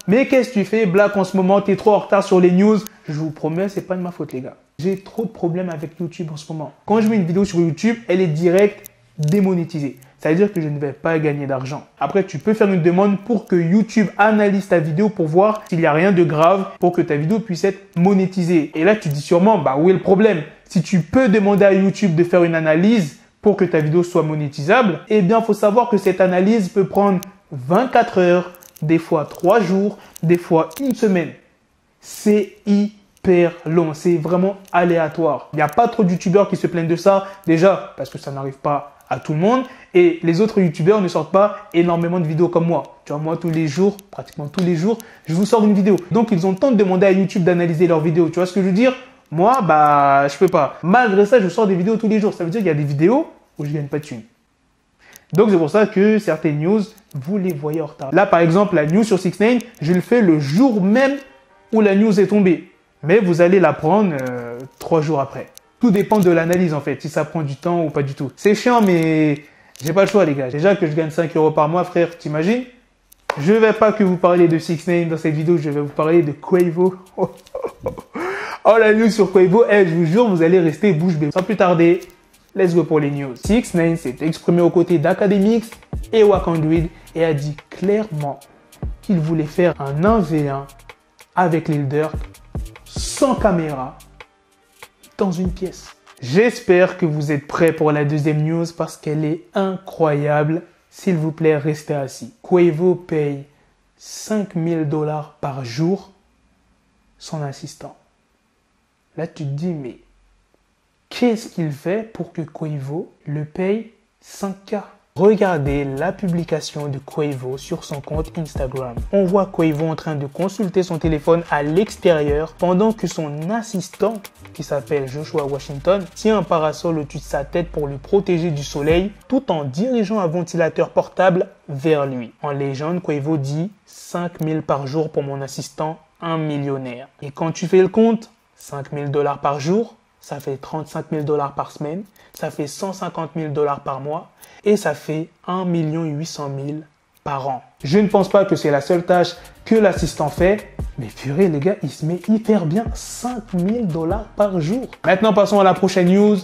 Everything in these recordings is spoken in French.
Mais qu'est-ce que tu fais, Black, en ce moment? T'es trop en retard sur les news. Je vous promets, c'est pas de ma faute, les gars. J'ai trop de problèmes avec YouTube en ce moment. Quand je mets une vidéo sur YouTube, elle est direct démonétisée. Ça veut dire que je ne vais pas gagner d'argent. Après, tu peux faire une demande pour que YouTube analyse ta vidéo pour voir s'il n'y a rien de grave pour que ta vidéo puisse être monétisée. Et là, tu dis sûrement, bah où est le problème? Si tu peux demander à YouTube de faire une analyse pour que ta vidéo soit monétisable, eh bien, il faut savoir que cette analyse peut prendre 24 heures, des fois 3 jours, des fois une semaine. C'est hyper long, c'est vraiment aléatoire. Il n'y a pas trop de youtubeurs qui se plaignent de ça. Déjà, parce que ça n'arrive pas à tout le monde. Et les autres youtubeurs ne sortent pas énormément de vidéos comme moi. Tu vois, moi, tous les jours, pratiquement tous les jours, je vous sors une vidéo. Donc, ils ont le temps de demander à YouTube d'analyser leurs vidéos. Tu vois ce que je veux dire? Moi, bah, je peux pas. Malgré ça, je sors des vidéos tous les jours. Ça veut dire qu'il y a des vidéos où je gagne pas de thunes. Donc, c'est pour ça que certaines news, vous les voyez en retard. Là, par exemple, la news sur 6ix9ine, je le fais le jour même où la news est tombée. Mais vous allez la prendre 3 jours après. Tout dépend de l'analyse, en fait, si ça prend du temps ou pas du tout. C'est chiant, mais j'ai pas le choix, les gars. Déjà que je gagne 5 € par mois, frère, t'imagines? Je vais pas que vous parler de 6ix9ine dans cette vidéo, je vais vous parler de Quavo. Oh, la news sur Quavo, je vous jure, vous allez rester bouche bée. Sans plus tarder, let's go pour les news. 6ix9ine s'est exprimé aux côtés d'Akademiks et Wack 100 et a dit clairement qu'il voulait faire un 1v1 avec Lil Durk sans caméra dans une pièce. J'espère que vous êtes prêts pour la deuxième news parce qu'elle est incroyable. S'il vous plaît, restez assis. Quavo paye 5 000 $ par jour son assistant. Là, tu te dis, mais qu'est-ce qu'il fait pour que Quavo le paye 5K? Regardez la publication de Quavo sur son compte Instagram. On voit Quavo en train de consulter son téléphone à l'extérieur pendant que son assistant, qui s'appelle Joshua Washington, tient un parasol au-dessus de sa tête pour le protéger du soleil tout en dirigeant un ventilateur portable vers lui. En légende, Quavo dit 5 000 par jour pour mon assistant, un millionnaire. Et quand tu fais le compte, 5 000 $ par jour, ça fait 35 000 $ par semaine, ça fait 150 000 $ par mois et ça fait 1 800 000 par an. Je ne pense pas que c'est la seule tâche que l'assistant fait, mais purée les gars, il se met hyper bien, 5 000 $ par jour. Maintenant, passons à la prochaine news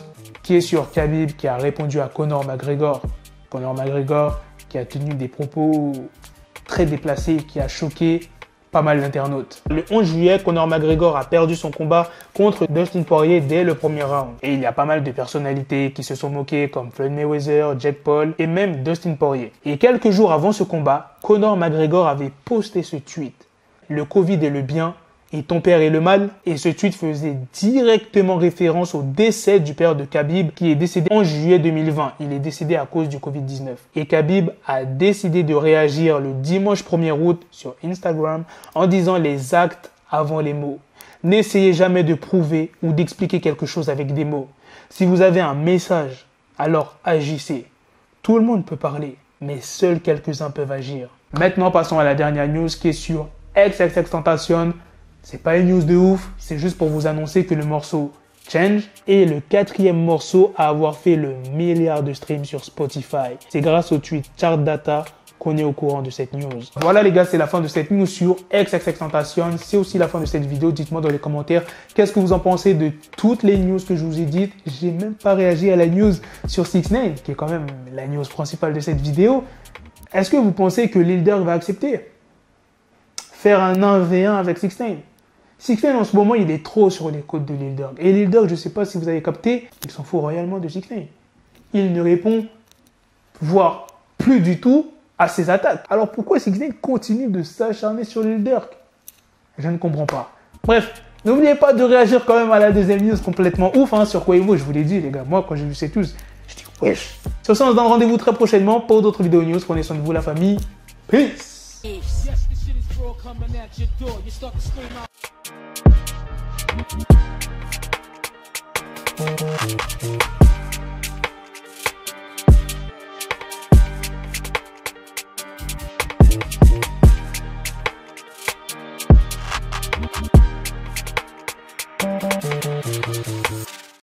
qui est sur Khabib qui a répondu à Conor McGregor. Conor McGregor qui a tenu des propos très déplacés, qui a choqué pas mal d'internautes. Le 11 juillet, Conor McGregor a perdu son combat contre Dustin Poirier dès le premier round. Et il y a pas mal de personnalités qui se sont moquées comme Floyd Mayweather, Jake Paul et même Dustin Poirier. Et quelques jours avant ce combat, Conor McGregor avait posté ce tweet. Le Covid est le bien et ton père est le mal. Et ce tweet faisait directement référence au décès du père de Khabib qui est décédé en juillet 2020. Il est décédé à cause du Covid-19. Et Khabib a décidé de réagir le dimanche 1er août sur Instagram en disant les actes avant les mots. N'essayez jamais de prouver ou d'expliquer quelque chose avec des mots. Si vous avez un message, alors agissez. Tout le monde peut parler, mais seuls quelques-uns peuvent agir. Maintenant, passons à la dernière news qui est sur XXXTentacion. C'est pas une news de ouf, c'est juste pour vous annoncer que le morceau Change est le 4e morceau à avoir fait le milliard de streams sur Spotify. C'est grâce au tweet Chartdata qu'on est au courant de cette news. Voilà les gars, c'est la fin de cette news sur XXXTentacion. C'est aussi la fin de cette vidéo. Dites-moi dans les commentaires qu'est-ce que vous en pensez de toutes les news que je vous ai dites. J'ai même pas réagi à la news sur 6ix9ine, qui est quand même la news principale de cette vidéo. Est-ce que vous pensez que Lil Durk va accepter faire un 1v1 avec 6ix9ine? 6ix9ine en ce moment, il est trop sur les côtes de Lil Durk. Et Lil Durk, je ne sais pas si vous avez capté, il s'en fout royalement de 6ix9ine. Il ne répond, voire plus du tout, à ses attaques. Alors pourquoi 6ix9ine continue de s'acharner sur Lil Durk? Je ne comprends pas. Bref, n'oubliez pas de réagir quand même à la deuxième news complètement ouf sur Quavo. Je vous l'ai dit les gars, moi quand j'ai vu ces news, je dis wesh. Sur ce, on se donne rendez-vous très prochainement pour d'autres vidéos news. Prenez soin de vous la famille. Peace. Coming at your door, you start to scream out.